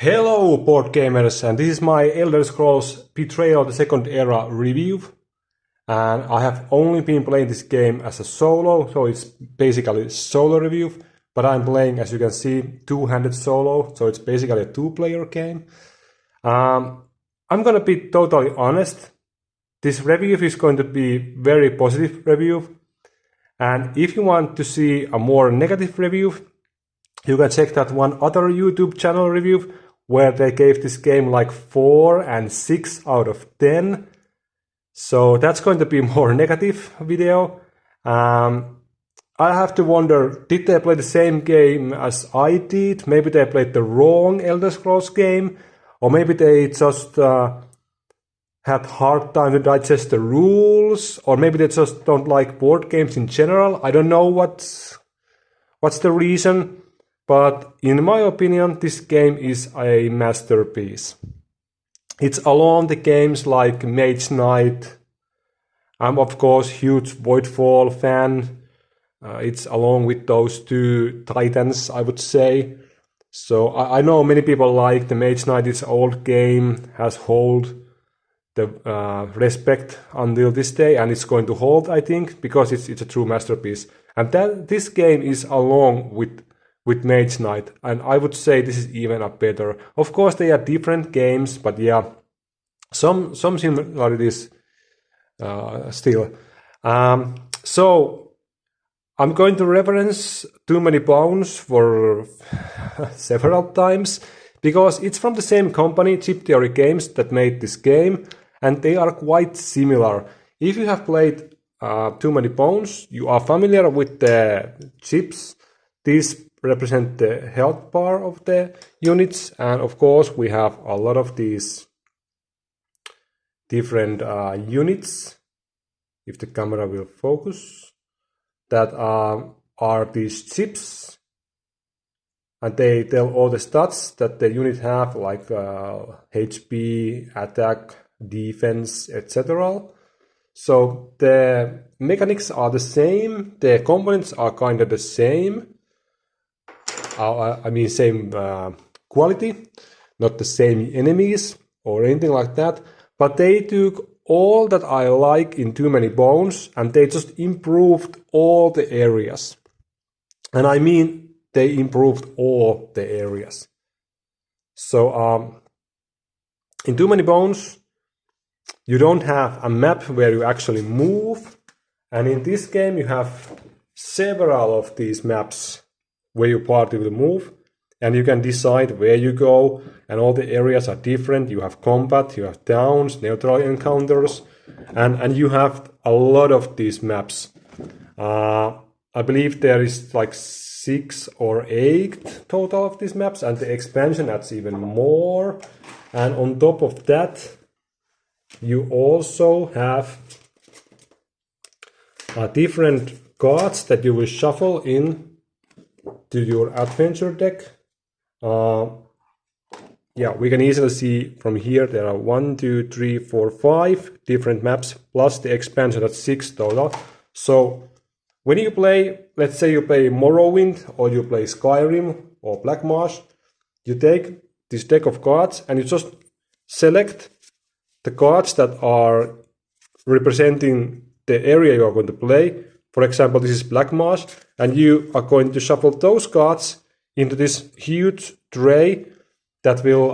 Hello board gamers, and this is my Elder Scrolls Betrayal the Second Era review. And I have only been playing this game as a solo, so it's basically a solo review. But I'm playing, as you can see, two-handed solo, so it's basically a two-player game. I'm gonna be totally honest. This review is going to be very positive review. And if you want to see a more negative review, you can check that one other YouTube channel review where they gave this game like 4 and 6 out of 10. So that's going to be a more negative video. I have to wonder, did they play the same game as I did? Maybe they played the wrong Elder Scrolls game, or maybe they just had hard time to digest the rules, or maybe they just don't like board games in general. I don't know what's the reason. But in my opinion, this game is a masterpiece. It's along the games like Mage Knight. I'm of course huge Voidfall fan. It's along with those two titans, I would say. So I know many people like the Mage Knight. It's an old game, has hold the respect until this day, and it's going to hold, I think, because it's a true masterpiece. And this game is along with Mage Knight, and I would say this is even a better. Of course, they are different games, but yeah, some similarities still. So I'm going to reference Too Many Bones for several times because it's from the same company, Chip Theory Games, that made this game, and they are quite similar. If you have played Too Many Bones, you are familiar with the chips. These represent the health bar of the units, and of course we have a lot of these different units, if the camera will focus, that are these chips, and they tell all the stats that the unit have, like HP, attack, defense, etc. So the mechanics are the same, the components are kind of the same. I mean same quality, not the same enemies or anything like that, but they took all that I like in Too Many Bones and they just improved all the areas. And I mean they improved all the areas. So in Too Many Bones you don't have a map where you actually move, and in this game you have several of these maps where your party will move, and you can decide where you go, and all the areas are different. You have combat, you have towns, neutral encounters, and you have a lot of these maps. I believe there is like 6 or 8 total of these maps, and the expansion adds even more. And on top of that, you also have different cards that you will shuffle in to your adventure deck. Yeah, we can easily see from here there are 1, 2, 3, 4, 5 different maps plus the expansion, that's 6 total. So when you play, let's say you play Morrowind or you play Skyrim or Black Marsh, you take this deck of cards and you just select the cards that are representing the area you are going to play. For example, this is Black Marsh, and you are going to shuffle those cards into this huge tray that will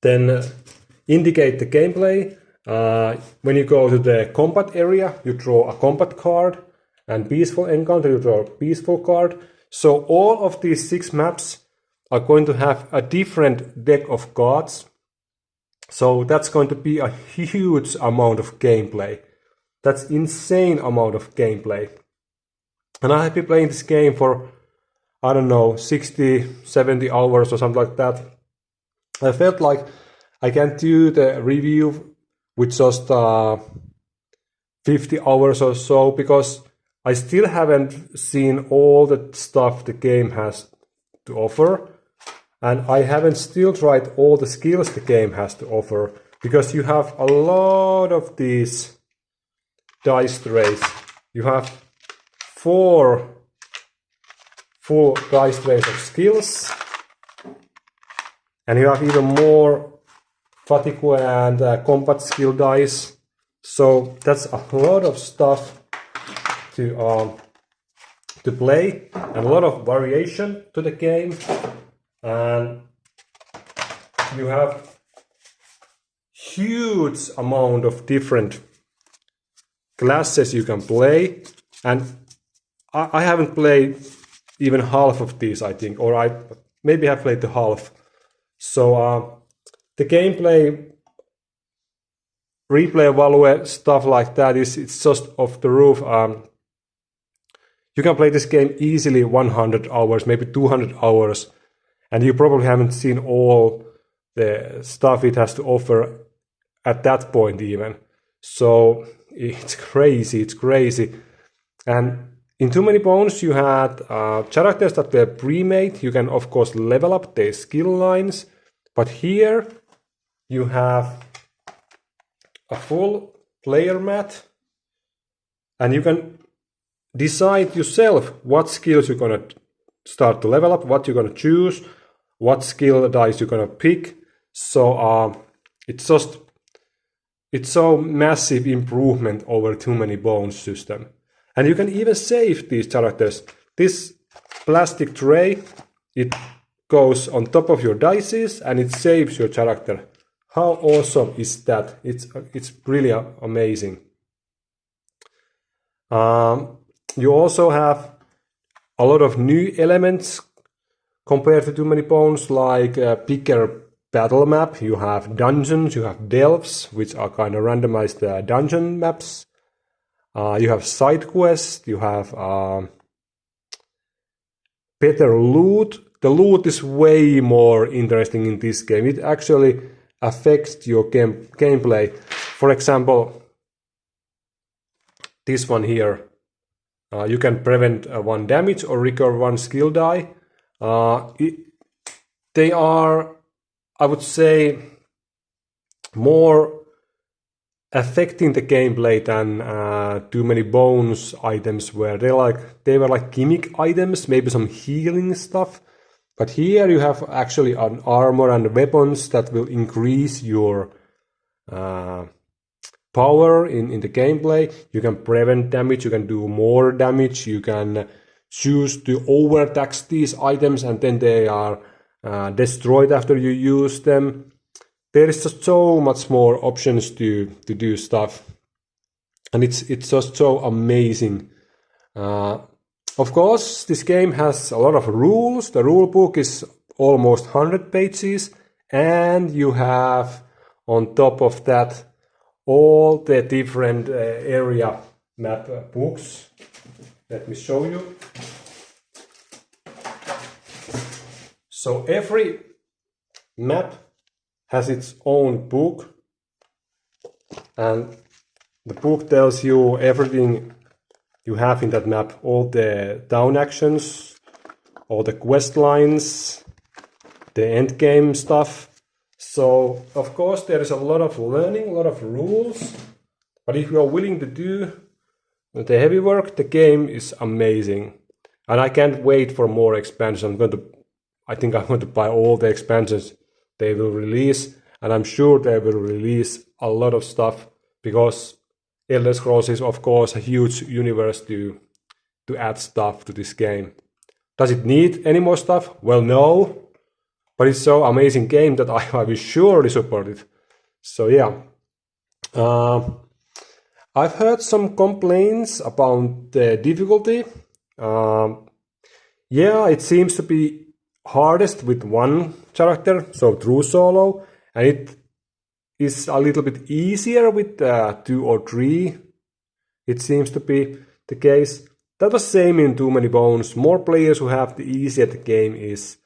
then indicate the gameplay. When you go to the combat area, you draw a combat card, and peaceful encounter, you draw a peaceful card. So all of these 6 maps are going to have a different deck of cards. So that's going to be a huge amount of gameplay. That's insane amount of gameplay. And I have been playing this game for, I don't know, 60, 70 hours or something like that. I felt like I can do the review with just 50 hours or so, because I still haven't seen all the stuff the game has to offer. And I haven't still tried all the skills the game has to offer, because you have a lot of these dice trays. You have 4 full dice trays of skills, And you have even more fatigue and combat skill dice. So that's a lot of stuff to play, and a lot of variation to the game. And you have huge amount of different classes you can play, and I haven't played even half of these, I think, or I maybe have played the half. So the gameplay, replay value, stuff like that it's just off the roof. You can play this game easily 100 hours, maybe 200 hours, and you probably haven't seen all the stuff it has to offer at that point even. So it's crazy. And in Too Many Bones you had characters that were pre-made. You can of course level up their skill lines, but here you have a full player mat, and you can decide yourself what skills you're gonna start to level up, what you're gonna choose, what skill dice you're gonna pick. So it's so massive improvement over Too Many Bones system. And you can even save these characters. This plastic tray, it goes on top of your dices and it saves your character. How awesome is that? It's really amazing. You also have a lot of new elements compared to Too Many Bones, like a bigger battle map. You have dungeons, you have delves, which are kind of randomized dungeon maps. You have side quests, you have better loot. The loot is way more interesting in this game. It actually affects your gameplay. For example, this one here. You can prevent 1 damage or recover 1 skill die. They are, I would say, more affecting the gameplay than Too Many Bones items were. They were like gimmick items, maybe some healing stuff. But here you have actually an armor and weapons that will increase your power in the gameplay. You can prevent damage, you can do more damage, you can choose to overtax these items and then they are destroyed after you use them. There is just so much more options to do stuff, and it's just so amazing. Of course, this game has a lot of rules. The rule book is almost 100 pages, and you have on top of that all the different area map books. Let me show you. So every map has its own book, and the book tells you everything you have in that map, all the down actions, all the quest lines, the end game stuff. So of course there is a lot of learning, a lot of rules, but if you are willing to do the heavy work, the game is amazing. And I can't wait for more expansions. I think I'm going to buy all the expansions they will release, and I'm sure they will release a lot of stuff, because Elder Scrolls is of course a huge universe to add stuff to this game. Does it need any more stuff? Well, no, but it's so amazing game that I will surely support it. So yeah, I've heard some complaints about the difficulty. Yeah, it seems to be hardest with 1 character, so true solo, and it is a little bit easier with 2 or 3. It seems to be the case. That was same in Too Many Bones. More players who have, the easier the game is.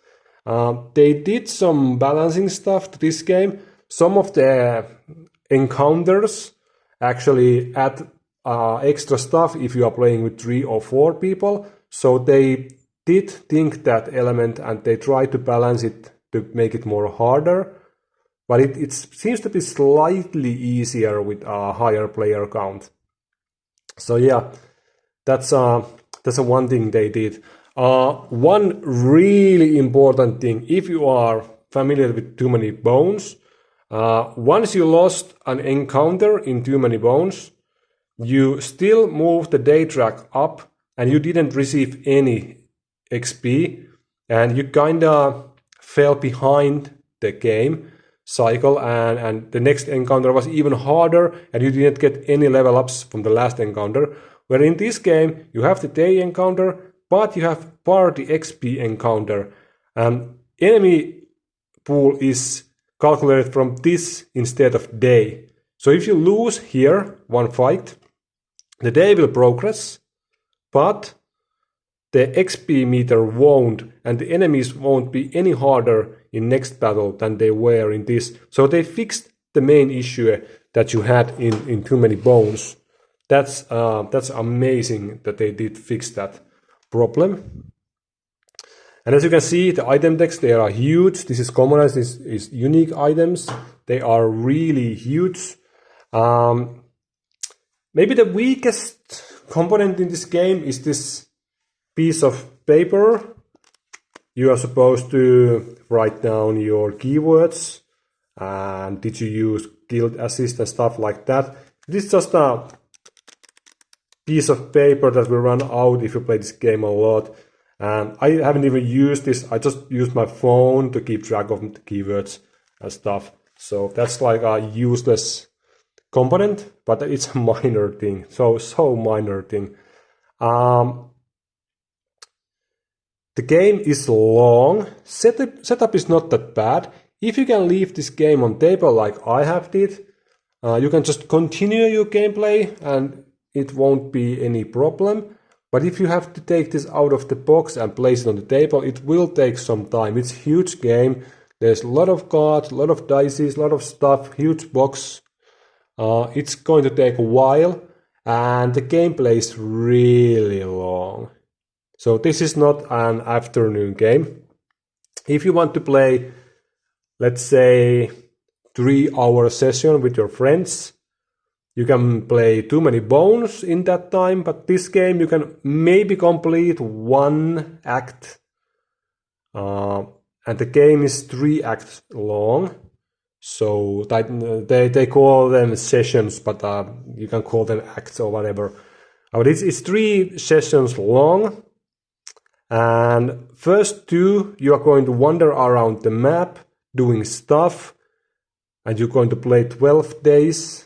They did some balancing stuff to this game. Some of the encounters actually add extra stuff if you are playing with 3 or 4 people. So they did think that element and they tried to balance it to make it more harder. But it seems to be slightly easier with a higher player count. So yeah, that's a one thing they did. One really important thing, if you are familiar with Too Many Bones, once you lost an encounter in Too Many Bones, you still move the day track up and you didn't receive any XP, and you kinda fell behind the game cycle, and the next encounter was even harder and you didn't get any level ups from the last encounter. Where in this game you have the day encounter, but you have party XP encounter, and enemy pool is calculated from this instead of day. So if you lose here one fight, the day will progress, but the XP meter won't, and the enemies won't be any harder in next battle than they were in this. So they fixed the main issue that you had in Too Many Bones. That's amazing that they did fix that problem. And as you can see, the item decks, they are huge. This is common, this is unique items. They are really huge. Maybe the weakest component in this game is this piece of paper. You are supposed to write down your keywords and did you use guild assist and stuff like that. This is just a piece of paper that will run out if you play this game a lot. And I haven't even used this. I just use my phone to keep track of the keywords and stuff. So that's like a useless component, but it's a minor thing. So minor thing. The game is long. Setup is not that bad. If you can leave this game on table like I have did, you can just continue your gameplay and it won't be any problem. But if you have to take this out of the box and place it on the table, it will take some time. It's a huge game. There's a lot of cards, a lot of dice, a lot of stuff, huge box. It's going to take a while and the gameplay is really long. So this is not an afternoon game. If you want to play, let's say, 3-hour session with your friends, you can play Too Many Bones in that time, but this game you can maybe complete 1 act. And the game is 3 acts long. So they call them sessions, but you can call them acts or whatever. But it's 3 sessions long. And first 2, you are going to wander around the map doing stuff, and you're going to play 12 days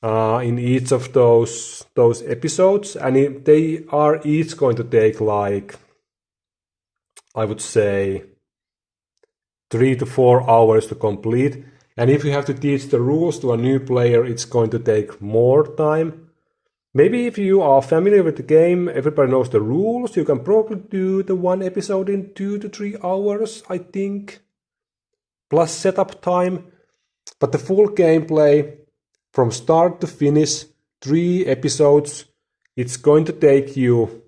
in each of those episodes, and they are each going to take like, I would say, 3 to 4 hours to complete. And if you have to teach the rules to a new player, it's going to take more time. Maybe if you are familiar with the game, everybody knows the rules, you can probably do the 1 episode in 2 to 3 hours, I think, plus setup time. But the full gameplay, from start to finish, 3 episodes, it's going to take you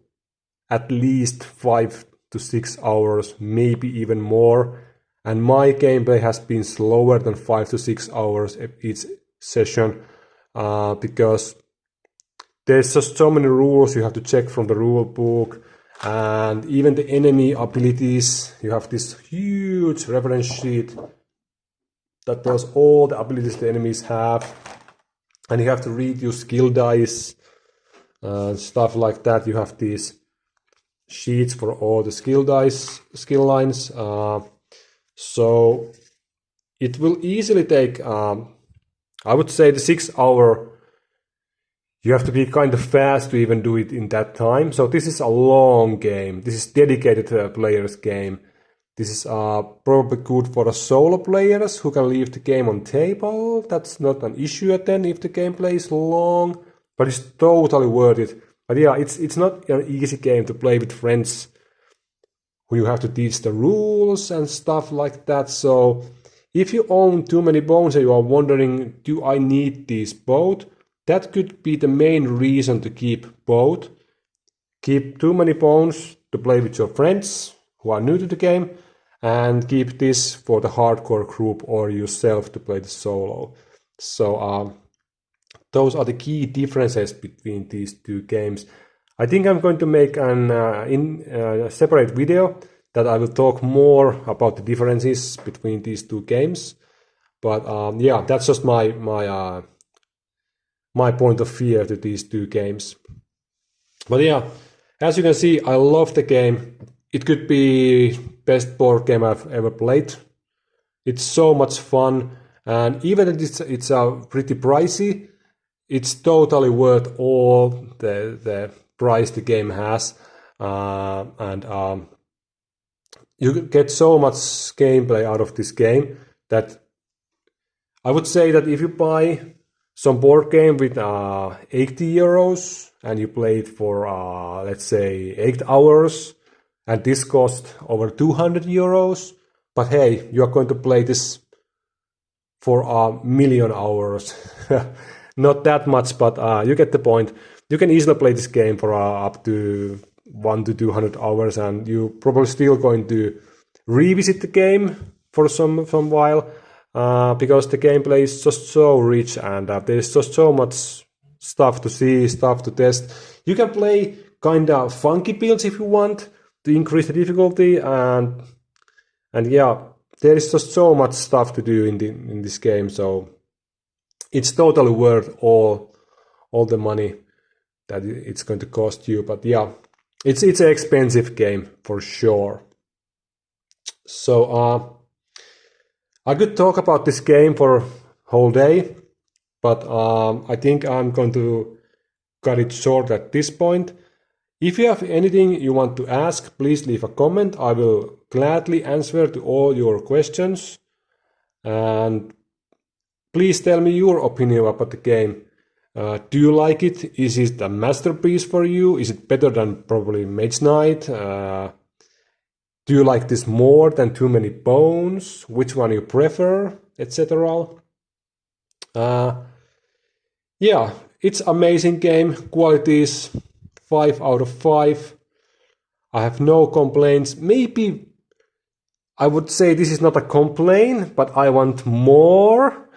at least 5 to 6 hours, maybe even more. And my gameplay has been slower than 5 to 6 hours each session, because there's just so many rules you have to check from the rule book, and even the enemy abilities. You have this huge reference sheet that tells all the abilities the enemies have, and you have to read your skill dice, stuff like that. You have these sheets for all the skill dice, skill lines. So it will easily take, I would say, the 6 hour. You have to be kind of fast to even do it in that time. So this is a long game. This is dedicated to a player's game. This is probably good for the solo players who can leave the game on table. That's not an issue then if the gameplay is long, but it's totally worth it. But yeah, it's not an easy game to play with friends who you have to teach the rules and stuff like that. So if you own Too Many Bones and you are wondering, do I need these both? That could be the main reason to keep both. Keep Too Many Bones to play with your friends who are new to the game, and keep this for the hardcore group or yourself to play the solo. So those are the key differences between these 2 games. I think I'm going to make a separate video that I will talk more about the differences between these two games. But yeah, that's just my point of view to these two games. But yeah, as you can see, I love the game. It could be best board game I've ever played. It's so much fun, and even if it's pretty pricey, it's totally worth all the price the game has, and you get so much gameplay out of this game that I would say that if you buy some board game with 80 euros and you play it for let's say 8 hours, and this cost over 200 euros, but hey, you are going to play this for a million hours. Not that much, but you get the point. You can easily play this game for up to 1 to 200 hours, and you're probably still going to revisit the game for some while, because the gameplay is just so rich, and there's just so much stuff to see, stuff to test. You can play kind of funky builds if you want to increase the difficulty, and yeah, there is just so much stuff to do in this game, so it's totally worth all the money that it's going to cost you. But yeah, it's an expensive game for sure. So I could talk about this game for whole day, but I think I'm going to cut it short at this point. If you have anything you want to ask, please leave a comment. I will gladly answer to all your questions. And please tell me your opinion about the game. Do you like it? Is it a masterpiece for you? Is it better than probably Mage Knight? Do you like this more than Too Many Bones? Which one you prefer? Etc. Yeah, it's amazing game. Quality is 5 out of 5. I have no complaints. Maybe I would say this is not a complaint, but I want more,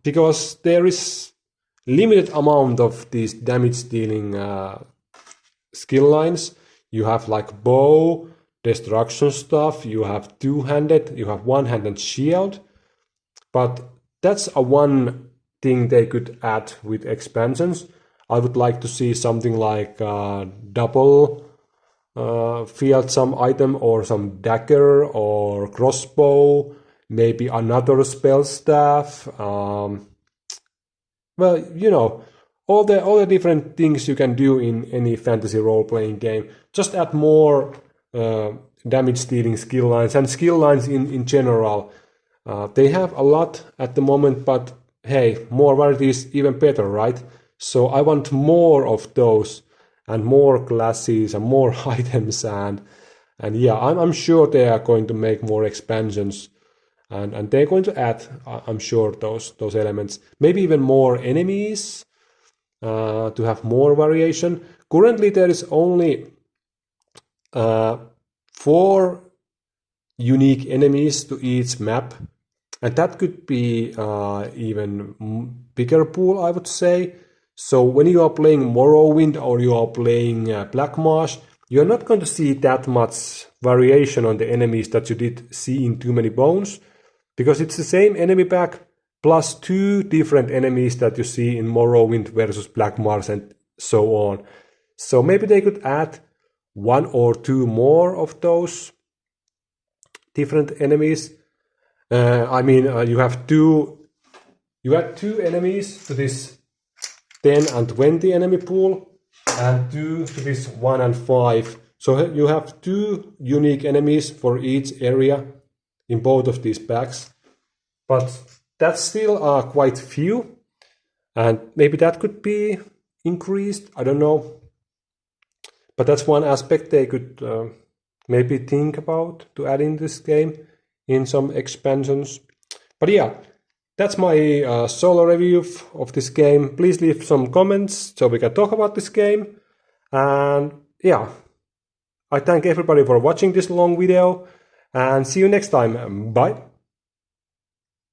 because there is limited amount of these damage dealing skill lines. You have like bow, destruction stuff, you have two-handed, you have one-handed shield, but that's a one thing they could add with expansions. I would like to see something like double field some item, or some dagger or crossbow, maybe another spell staff. Well, you know, all the different things you can do in any fantasy role-playing game. Just add more damage dealing skill lines, and skill lines in general. They have a lot at the moment, but hey, more variety is even better, right? So I want more of those, and more classes, and more items, and yeah, I'm sure they are going to make more expansions, and they're going to add, I'm sure, those elements. Maybe even more enemies, to have more variation. Currently, there is only 4 unique enemies to each map, and that could be even bigger pool, I would say. So when you are playing Morrowind or you are playing Black Marsh, you're not going to see that much variation on the enemies that you did see in Too Many Bones, because it's the same enemy pack plus 2 different enemies that you see in Morrowind versus Black Marsh and so on. So maybe they could add 1 or 2 more of those different enemies. I mean, you have 2 enemies to this 10 and 20 enemy pool, and 2 to this 1 and 5. So you have 2 unique enemies for each area in both of these packs. But that's still quite few, and maybe that could be increased, I don't know. But that's one aspect they could maybe think about to add in this game in some expansions. But yeah, that's my solo review of this game. Please leave some comments so we can talk about this game. And yeah, I thank everybody for watching this long video, and see you next time. Bye.